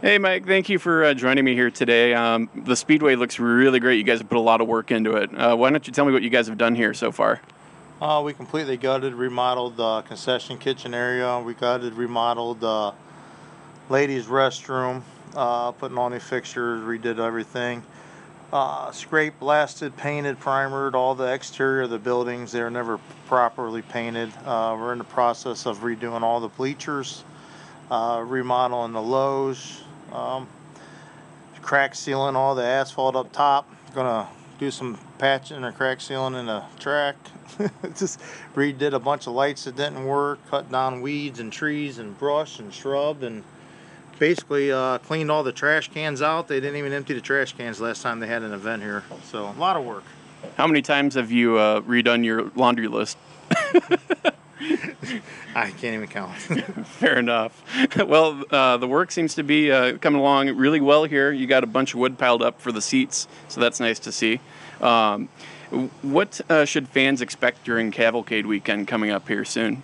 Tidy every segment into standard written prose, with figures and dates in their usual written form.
Hey, Mike. Thank you for joining me here today. The Speedway looks really great. You guys have put a lot of work into it. Why don't you tell me what you guys have done here so far? We completely gutted, remodeled the concession kitchen area. We gutted, remodeled the ladies' restroom, putting all new fixtures, redid everything. Scraped, blasted, painted, primered all the exterior of the buildings. They were never properly painted. We're in the process of redoing all the bleachers, remodeling the lows, crack sealing all the asphalt up top. Gonna do some patching or crack sealing in the track. Just redid a bunch of lights that didn't work, cut down weeds and trees and brush and shrub, and basically cleaned all the trash cans out. They didn't even empty the trash cans last time they had an event here. So a lot of work. How many times have you redone your laundry list? I can't even count. Fair enough. Well, the work seems to be coming along really well here. You got a bunch of wood piled up for the seats, so that's nice to see. What should fans expect during Cavalcade weekend coming up here soon?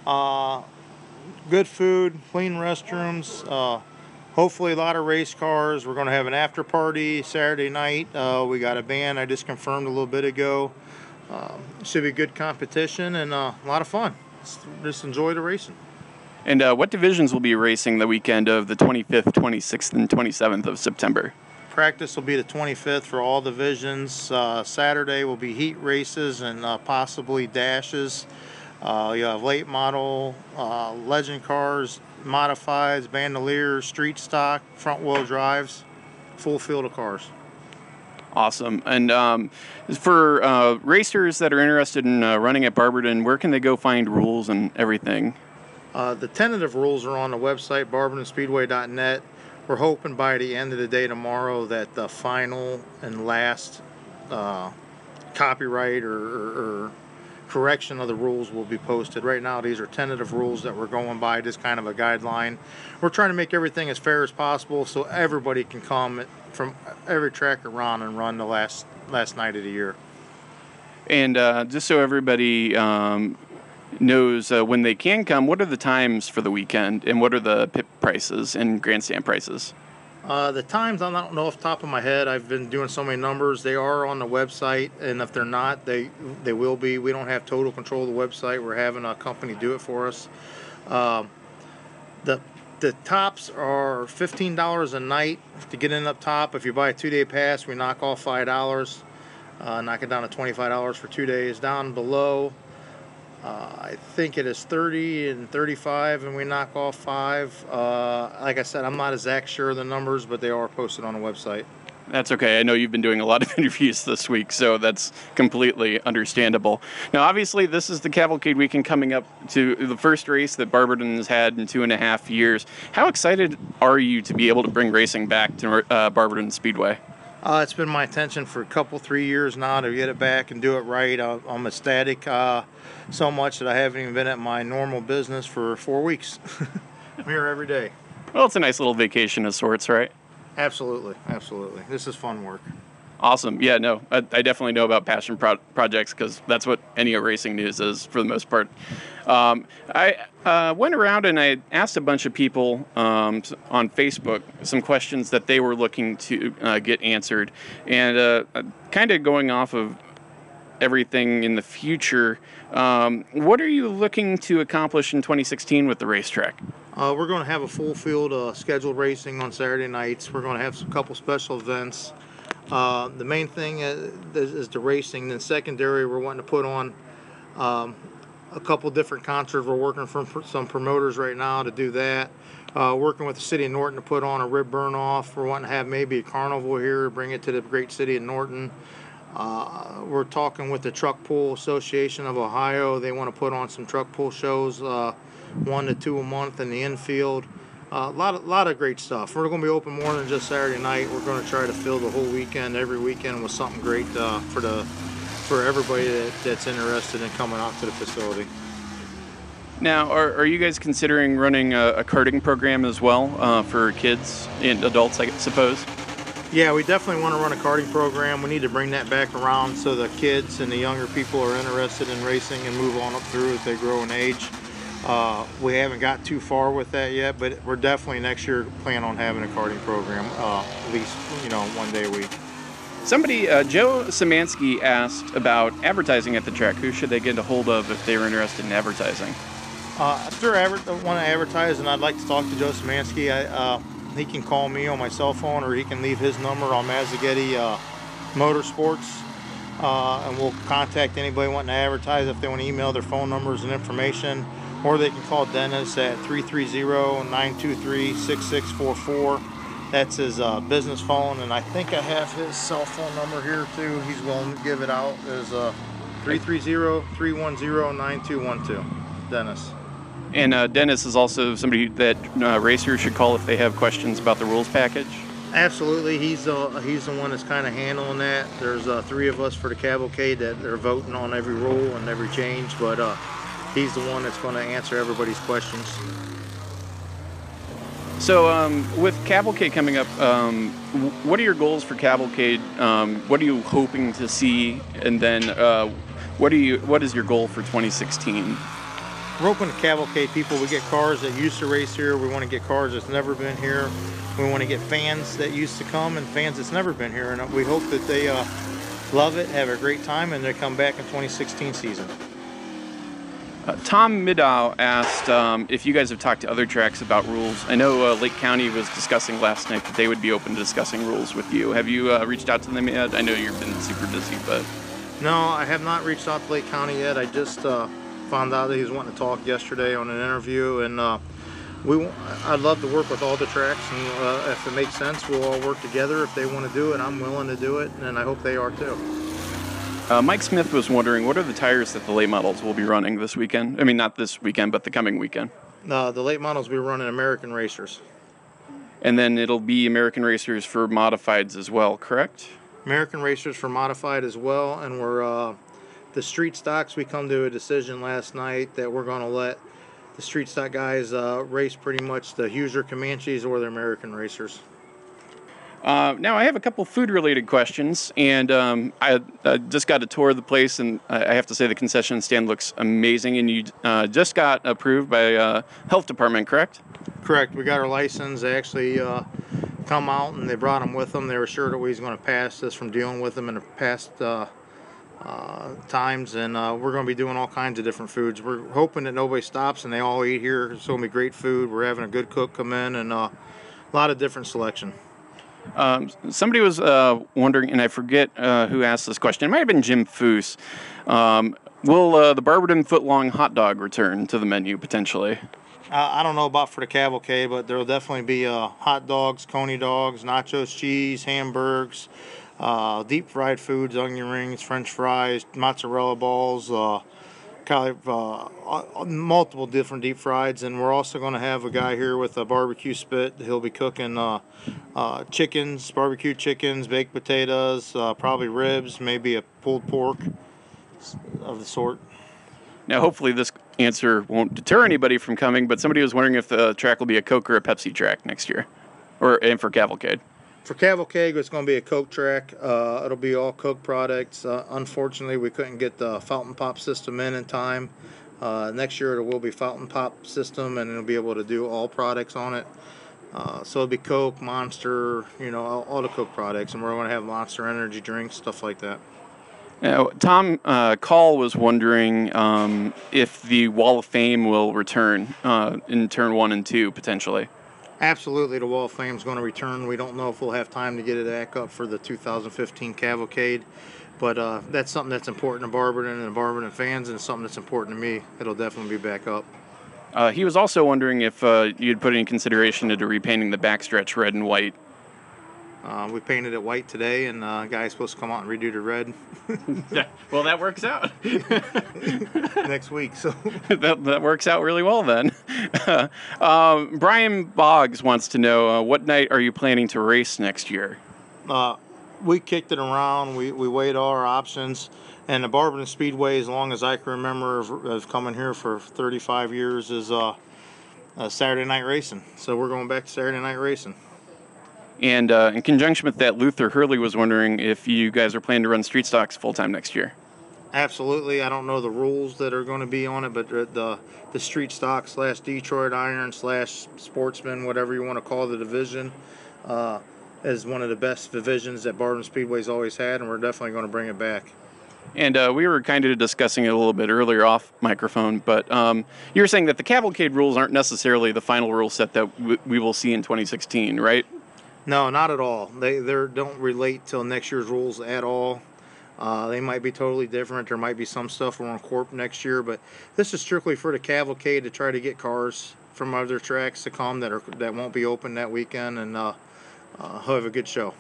Good food, clean restrooms, hopefully a lot of race cars. We're going to have an after party Saturday night. We got a band I just confirmed a little bit ago. Should be good competition and a lot of fun. Just enjoy the racing. And what divisions will be racing the weekend of the 25th, 26th, and 27th of September? Practice will be the 25th for all divisions. Saturday will be heat races and possibly dashes. You have late model, legend cars, modifieds, bandoliers, street stock, front wheel drives, full field of cars. Awesome. And for racers that are interested in running at Barberton, where can they go find rules and everything? The tentative rules are on the website, barbertonspeedway.net. We're hoping by the end of the day tomorrow that the final and last copyright or correction of the rules will be posted. Right now, these are tentative rules that we're going by, just kind of a guideline. We're trying to make everything as fair as possible so everybody can come from every track around and run the last night of the year. And just so everybody knows when they can come, what are the times for the weekend, and what are the pit prices and grandstand prices? The times, I don't know off the top of my head. I've been doing so many numbers. They are on the website, and if they're not, they will be. We don't have total control of the website. We're having a company do it for us. The tops are $15 a night to get in up top. If you buy a 2-day pass, we knock off $5. Knock it down to $25 for 2 days. Down below, I think it is $30 and $35, and we knock off $5. Like I said, I'm not exact sure of the numbers, but they are posted on the website. That's okay. I know you've been doing a lot of interviews this week, so that's completely understandable. Now, obviously, this is the Cavalcade weekend coming up to the first race that Barberton has had in 2.5 years. How excited are you to be able to bring racing back to Barberton Speedway? It's been my intention for 3 years now to get it back and do it right. I'm ecstatic so much that I haven't even been at my normal business for 4 weeks. I'm here every day. Well, it's a nice little vacation of sorts, right? Absolutely, absolutely. This is fun work. Awesome. Yeah, no, I definitely know about passion projects because that's what any racing news is for the most part. I went around and I asked a bunch of people on Facebook some questions that they were looking to get answered. And kind of going off of everything in the future, what are you looking to accomplish in 2016 with the racetrack? We're going to have a full field of scheduled racing on Saturday nights. We're going to have a couple special events. The main thing is the racing. Then secondary, we're wanting to put on a couple different concerts. We're working for some promoters right now to do that. Working with the city of Norton to put on a rib burn off. We're wanting to have maybe a carnival here, bring it to the great city of Norton. We're talking with the Truck Pull Association of Ohio. They want to put on some truck pull shows, 1 to 2 a month in the infield. A lot of great stuff. We're going to be open more than just Saturday night. We're going to try to fill the whole weekend, every weekend, with something great for everybody that's interested in coming out to the facility. Now, are you guys considering running a karting program as well for kids and adults, I suppose? Yeah, we definitely want to run a karting program. We need to bring that back around so the kids and the younger people are interested in racing and move on up through as they grow in age. We haven't got too far with that yet, but we're definitely next year planning on having a karting program, at least, you know, 1 day a week. Somebody, Joe Szymanski asked about advertising at the track. Who should they get a hold of if they were interested in advertising? If they want to advertise and I'd like to talk to Joe Szymanski, he can call me on my cell phone, or he can leave his number on Mazzagatti Motorsports, and we'll contact anybody wanting to advertise if they want to email their phone numbers and information, or they can call Dennis at 330-923-6644. That's his business phone, and I think I have his cell phone number here too. He's willing to give it out. Is 330-310-9212. Dennis. And Dennis is also somebody that racers should call if they have questions about the rules package. Absolutely, he's the one that's kind of handling that. There's 3 of us for the Cavalcade that they're voting on every rule and every change, but he's the one that's going to answer everybody's questions. So with Cavalcade coming up, what are your goals for Cavalcade? What are you hoping to see? And then what is your goal for 2016? We're hoping to Cavalcade people. We get cars that used to race here. We want to get cars that's never been here. We want to get fans that used to come and fans that's never been here. And we hope that they love it, have a great time, and they come back in 2016 season. Tom Middow asked if you guys have talked to other tracks about rules. I know Lake County was discussing last night that they would be open to discussing rules with you. Have you reached out to them yet? I know you've been super busy, but... No, I have not reached out to Lake County yet. I just found out that he was wanting to talk yesterday on an interview, and I'd love to work with all the tracks, and if it makes sense, we'll all work together. If they want to do it, I'm willing to do it, and I hope they are too. Mike Smith was wondering, what are the tires that the late models will be running this weekend? I mean, not this weekend, but the coming weekend. The late models will be running American Racers. And then it'll be American Racers for modifieds as well, correct? American Racers for modified as well, and we're the street stocks, we come to a decision last night that we're going to let the street stock guys race pretty much the Huser Comanches or the American Racers. Now, I have a couple food-related questions, and I just got a tour of the place, and I have to say the concession stand looks amazing, and you just got approved by Health Department, correct? Correct. We got our license. They actually come out, and they brought them with them. They were sure that we was going to pass this from dealing with them in the past times, and we're going to be doing all kinds of different foods. We're hoping that nobody stops, and they all eat here. It's going to be great food. We're having a good cook come in, and a lot of different selection. Somebody was wondering, and I forget who asked this question. It might have been Jim Foose. Will the Barberton Footlong hot dog return to the menu potentially? I don't know about for the Cavalcade, but there will definitely be hot dogs, coney dogs, nachos, cheese, hamburgers, deep fried foods, onion rings, French fries, mozzarella balls, multiple different deep frieds, and we're also going to have a guy here with a barbecue spit. He'll be cooking chickens, barbecue chickens, baked potatoes, probably ribs, maybe a pulled pork of the sort. Now, hopefully this answer won't deter anybody from coming, but somebody was wondering if the track will be a Coke or a Pepsi track next year, and for Cavalcade. For Cavalcade, it's going to be a Coke track. It'll be all Coke products. Unfortunately, we couldn't get the fountain pop system in time. Next year, it will be fountain pop system, and it'll be able to do all products on it. So it'll be Coke, Monster, all the Coke products, and we're going to have Monster energy drinks, stuff like that. Now, Tom Call was wondering if the Wall of Fame will return in Turn 1 and 2, potentially. Absolutely, the Wall of Fame is going to return. We don't know if we'll have time to get it back up for the 2015 Cavalcade, but that's something that's important to Barberton and the Barberton fans, and something that's important to me. It'll definitely be back up. He was also wondering if you'd put any consideration into repainting the backstretch red and white. We painted it white today, and the guy's supposed to come out and redo the red. Yeah, well, that works out. Next week, so that works out really well then. Brian Boggs wants to know, what night are you planning to race next year? We kicked it around. We weighed all our options, and the Barberton Speedway, as long as I can remember, of coming here for 35 years, is Saturday night racing. So we're going back to Saturday night racing. And in conjunction with that, Luther Hurley was wondering if you guys are planning to run street stocks full-time next year. Absolutely. I don't know the rules that are going to be on it, but the street stock / Detroit Iron / Sportsman, whatever you want to call the division, is one of the best divisions that Barberton Speedway's always had, and we're definitely going to bring it back. And we were kind of discussing it a little bit earlier off microphone, but you were saying that the Cavalcade rules aren't necessarily the final rule set that we will see in 2016, right? No, not at all. They don't relate to next year's rules at all. They might be totally different. There might be some stuff we're on Corp next year, but this is strictly for the Cavalcade to try to get cars from other tracks to come that won't be open that weekend, and have a good show.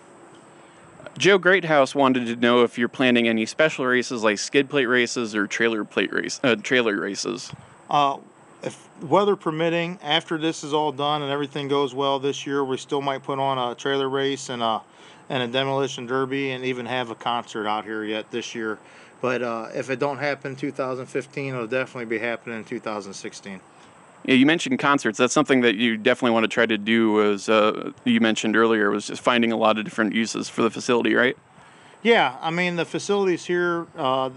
Joe Greathouse wanted to know if you're planning any special races like skid plate races or trailer races. If weather permitting, after this is all done and everything goes well this year, we still might put on a trailer race and a demolition derby, and even have a concert out here yet this year. But if it don't happen in 2015, it'll definitely be happening in 2016. Yeah, you mentioned concerts. That's something that you definitely want to try to do, as you mentioned earlier, was just finding a lot of different uses for the facility, right? Yeah, I mean, the facilities here, a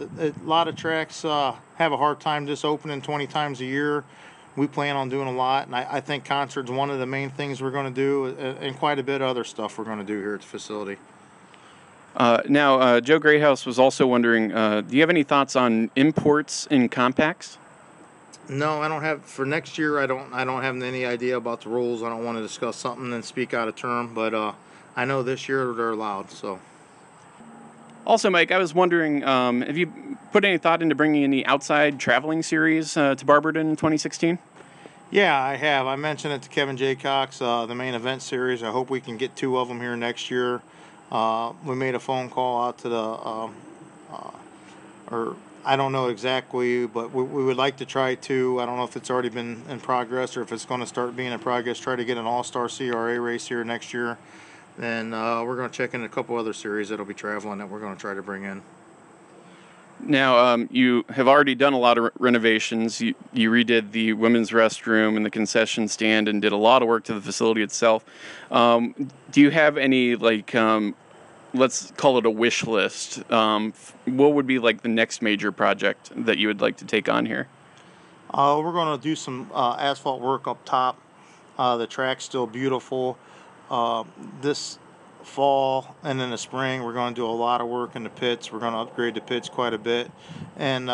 lot of tracks have a hard time just opening 20 times a year. We plan on doing a lot, and I think concerts one of the main things we're going to do, and quite a bit of other stuff we're going to do here at the facility. Now, Joe Greathouse was also wondering, do you have any thoughts on imports in compacts? No, I don't have. For next year, I don't have any idea about the rules. I don't want to discuss something and speak out of term, but I know this year they're allowed, so. Also, Mike, I was wondering, have you put any thought into bringing any outside traveling series to Barberton in 2016? Yeah, I have. I mentioned it to Kevin J. Cox, the main event series. I hope we can get 2 of them here next year. We made a phone call out to or I don't know exactly, but we would like to try 2. I don't know if it's already been in progress or if it's going to start being in progress. Try to get an all-star CRA race here next year. And we're going to check in a couple other series that'll be traveling that we're going to try to bring in. Now, you have already done a lot of renovations. You redid the women's restroom and the concession stand and did a lot of work to the facility itself. Do you have any, like, let's call it a wish list? What would be, like, the next major project that you would like to take on here? We're going to do some asphalt work up top. The track's still beautiful. This fall and in the spring, we're going to do a lot of work in the pits. We're going to upgrade the pits quite a bit, and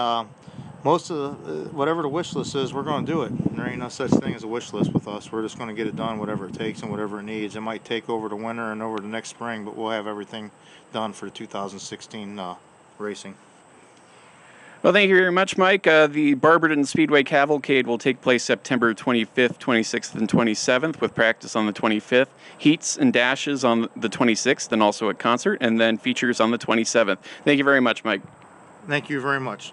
most of whatever the wish list is, we're going to do it. There ain't no such thing as a wish list with us. We're just going to get it done, whatever it takes and whatever it needs. It might take over the winter and over the next spring, but we'll have everything done for the 2016 racing. Well, thank you very much, Mike. The Barberton Speedway Cavalcade will take place September 25th, 26th, and 27th, with practice on the 25th, heats and dashes on the 26th, and also a concert, and then features on the 27th. Thank you very much, Mike. Thank you very much.